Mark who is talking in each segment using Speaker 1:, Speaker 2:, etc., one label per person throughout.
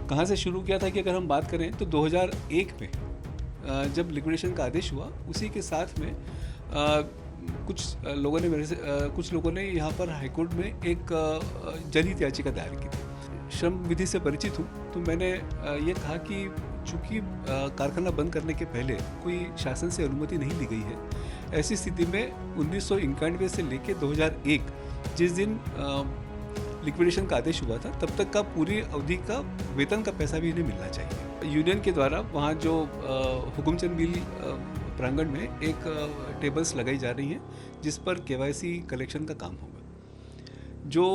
Speaker 1: कहाँ से शुरू किया था कि अगर हम बात करें तो 2001 में जब लिक्विडेशन का आदेश हुआ उसी के साथ में कुछ लोगों ने यहाँ पर हाईकोर्ट में एक जनहित याचिका दायर की थी। श्रम विधि से परिचित हूँ तो मैंने ये कहा कि चूँकि कारखाना बंद करने के पहले कोई शासन से अनुमति नहीं ली गई है, ऐसी स्थिति में 1991 से लेकर 2001 जिस दिन लिक्विडेशन का आदेश हुआ था तब तक का पूरी अवधि का वेतन का पैसा भी इन्हें मिलना चाहिए। यूनियन के द्वारा वहाँ जो हुकुमचंद मिल प्रांगण में एक टेबल्स लगाई जा रही हैं जिस पर केवाईसी कलेक्शन का काम होगा। जो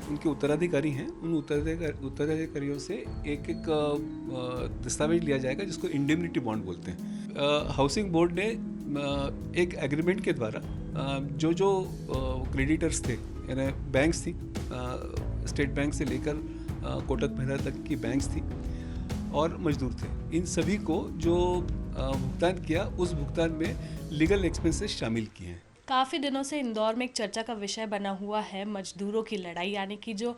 Speaker 1: उनके उत्तराधिकारी हैं उन उत्तराधिकारियों से एक दस्तावेज लिया जाएगा जिसको इंडेमनिटी बॉन्ड बोलते हैं। हाउसिंग बोर्ड ने एक एग्रीमेंट के द्वारा जो क्रेडिटर्स थे, यानी बैंक्स थी, स्टेट बैंक से लेकर कोटक महिंद्रा तक की बैंक्स थी और मजदूर थे, इन सभी को जो भुगतान किया उस भुगतान में लीगल एक्सपेंसेस शामिल किए हैं।
Speaker 2: काफ़ी दिनों से इंदौर में एक चर्चा का विषय बना हुआ है मजदूरों की लड़ाई, यानी कि जो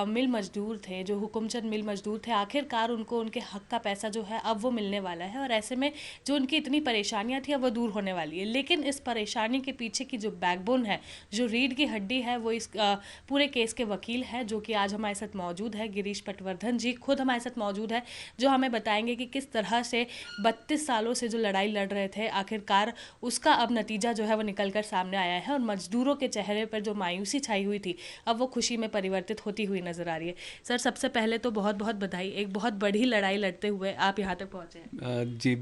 Speaker 2: मिल मजदूर थे, जो हुकुमचंद मिल मजदूर थे, आखिरकार उनको उनके हक का पैसा जो है अब वो मिलने वाला है और ऐसे में जो उनकी इतनी परेशानियां थी अब वो दूर होने वाली है। लेकिन इस परेशानी के पीछे की जो बैकबोन है, जो रीढ़ की हड्डी है, वो इस पूरे केस के वकील हैं जो कि आज हमारे साथ मौजूद है। गिरीश पटवर्धन जी खुद हमारे साथ मौजूद है जो हमें बताएंगे कि किस तरह से 32 सालों से जो लड़ाई लड़ रहे थे आखिरकार उसका अब नतीजा जो है वो निकल कर सामने आया है और मजदूरों के चेहरे पर जो मायूसी छाई हुई थी अब वो खुशी में परिवर्तित होती हुई नजर आ रही है। सर, सबसे पहले तो बहुत बहुत बधाई, एक बहुत बड़ी लड़ाई लड़ते हुए आप यहाँ तक पहुँचे हैं।
Speaker 1: जी,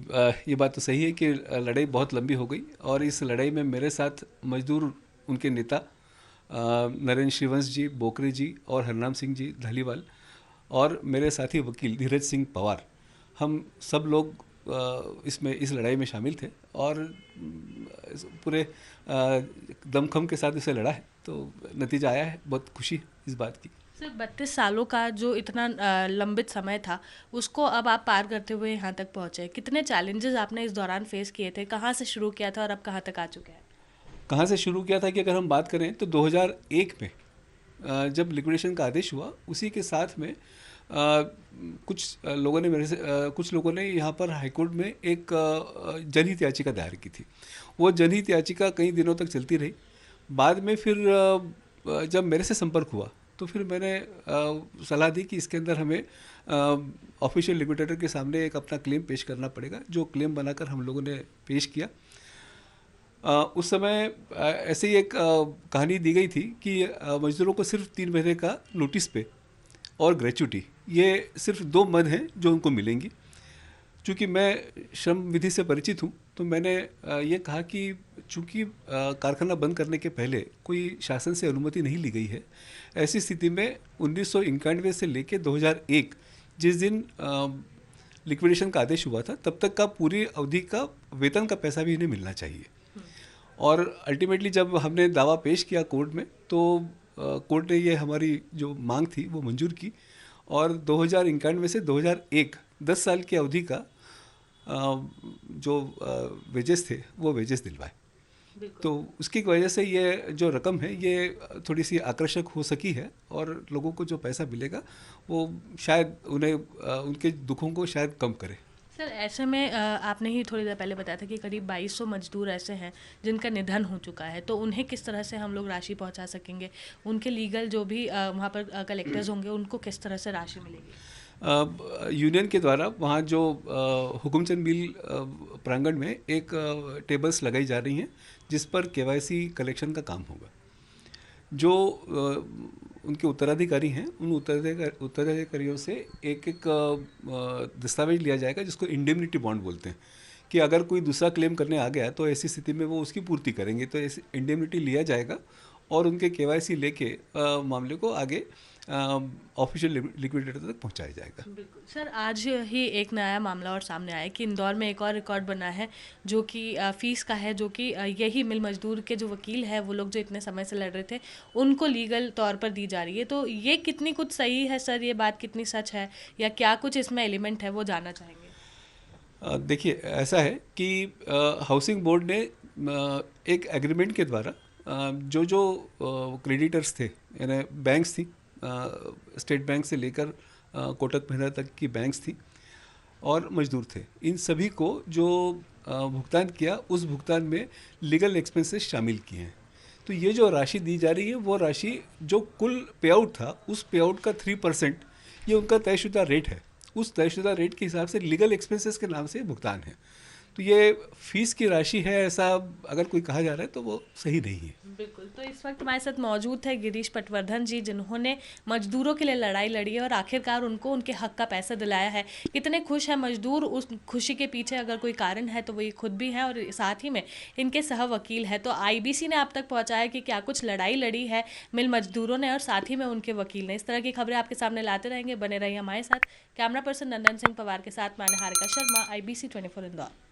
Speaker 1: ये बात तो सही है कि लड़ाई बहुत लंबी हो गई और इस लड़ाई में मेरे साथ मजदूर उनके नेता नरेंद्र श्रीवंश जी, बोकरे जी और हरनाम सिंह जी धालीवाल और मेरे साथी वकील धीरज सिंह पवार, हम सब लोग इस लड़ाई में शामिल थे और पूरे दमखम के साथ इसे लड़ा है, तो नतीजा आया है। बहुत खुशी इस बात की।
Speaker 2: सर, 32 सालों का जो इतना लंबित समय था उसको अब आप पार करते हुए यहाँ तक पहुँचे, कितने चैलेंजेस आपने इस दौरान फेस किए थे, कहाँ से शुरू किया था और अब कहाँ तक आ चुके हैं?
Speaker 1: कहाँ से शुरू किया था कि अगर हम बात करें तो 2001 में जब लिक्विडेशन का आदेश हुआ उसी के साथ में कुछ लोगों ने यहाँ पर हाईकोर्ट में एक जनहित याचिका दायर की थी। वो जनहित याचिका कई दिनों तक चलती रही। बाद में फिर जब मेरे से संपर्क हुआ तो फिर मैंने सलाह दी कि इसके अंदर हमें ऑफिशियल लिक्विडेटर के सामने एक अपना क्लेम पेश करना पड़ेगा, जो क्लेम बनाकर हम लोगों ने पेश किया। उस समय ऐसे ही एक कहानी दी गई थी कि मजदूरों को सिर्फ 3 महीने का नोटिस पे और ग्रेच्युटी, ये सिर्फ 2 मद हैं जो उनको मिलेंगी। चूँकि मैं श्रम विधि से परिचित हूँ तो मैंने ये कहा कि चूँकि कारखाना बंद करने के पहले कोई शासन से अनुमति नहीं ली गई है, ऐसी स्थिति में 1991 से लेकर 2001 जिस दिन लिक्विडेशन का आदेश हुआ था तब तक का पूरी अवधि का वेतन का पैसा भी इन्हें मिलना चाहिए। और अल्टीमेटली जब हमने दावा पेश किया कोर्ट में तो कोर्ट ने ये हमारी जो मांग थी वो मंजूर की और 2091 से 2001 10 साल की अवधि का जो वेजेस थे वो वेजेस दिलवाए। तो उसकी वजह से ये जो रकम है ये थोड़ी सी आकर्षक हो सकी है और लोगों को जो पैसा मिलेगा वो शायद उन्हें उनके दुखों को शायद कम करे।
Speaker 2: सर, ऐसे में आपने ही थोड़ी देर पहले बताया था कि करीब 2200 मजदूर ऐसे हैं जिनका निधन हो चुका है, तो उन्हें किस तरह से हम लोग राशि पहुंचा सकेंगे? उनके लीगल जो भी वहाँ पर कलेक्टर्स होंगे उनको किस तरह से राशि मिलेगी?
Speaker 1: यूनियन के द्वारा वहाँ जो हुकुमचंद मिल प्रांगण में एक टेबल्स लगाई जा रही हैं जिस पर केवाईसी कलेक्शन का काम होगा। जो उनके उत्तराधिकारी हैं उन उत्तराधिकारियों से एक दस्तावेज लिया जाएगा जिसको इंडेमनिटी बॉन्ड बोलते हैं कि अगर कोई दूसरा क्लेम करने आ गया तो ऐसी स्थिति में वो उसकी पूर्ति करेंगे। तो ऐसे इंडेमनिटी लिया जाएगा और उनके केवाईसी लेके मामले को आगे ऑफिशियल लिक्विडेटर तक पहुंचाया जाएगा।
Speaker 2: बिल्कुल सर, आज ही एक नया मामला और सामने आया कि इंदौर में एक और रिकॉर्ड बना है जो कि फीस का है, जो कि यही मिल मजदूर के जो वकील है वो लोग जो इतने समय से लड़ रहे थे उनको लीगल तौर पर दी जा रही है। तो ये कितनी कुछ सही है सर, ये बात कितनी सच है या क्या कुछ इसमें एलिमेंट है वो जानना चाहेंगे।
Speaker 1: देखिए, ऐसा है कि हाउसिंग बोर्ड ने एक एग्रीमेंट के द्वारा जो क्रेडिटर्स थे, यानी बैंक्स थी, स्टेट बैंक से लेकर कोटक महिंद्रा तक की बैंक्स थी और मजदूर थे। इन सभी को जो भुगतान किया, उस भुगतान में लीगल एक्सपेंसेस शामिल किए हैं। तो ये जो राशि दी जा रही है वो राशि जो कुल पे आउट था, उस पे आउट का 3% ये उनका तयशुदा रेट है। उस तयशुदा रेट के हिसाब से लीगल एक्सपेंसेस के नाम से भुगतान है। तो ये फीस की राशि है, ऐसा अगर कोई कहा जा रहा है तो वो सही नहीं है।
Speaker 2: बिल्कुल। तो इस वक्त हमारे साथ मौजूद है गिरीश पटवर्धन जी, जिन्होंने मजदूरों के लिए लड़ाई लड़ी है और आखिरकार उनको उनके हक का पैसा दिलाया है। कितने खुश है मजदूर, उस खुशी के पीछे अगर कोई कारण है तो वो ये खुद भी है और साथ ही में इनके सह वकील है। तो आईबीसी ने आप तक पहुंचाया कि क्या कुछ लड़ाई लड़ी है मिल मजदूरों ने और साथ ही में उनके वकील ने। इस तरह की खबरें आपके सामने लाते रहेंगे, बने रहिए हमारे साथ। कैमरा पर्सन नंदन सिंह पवार के साथ मैं हारिका शर्मा, IBC 24 इंदौर।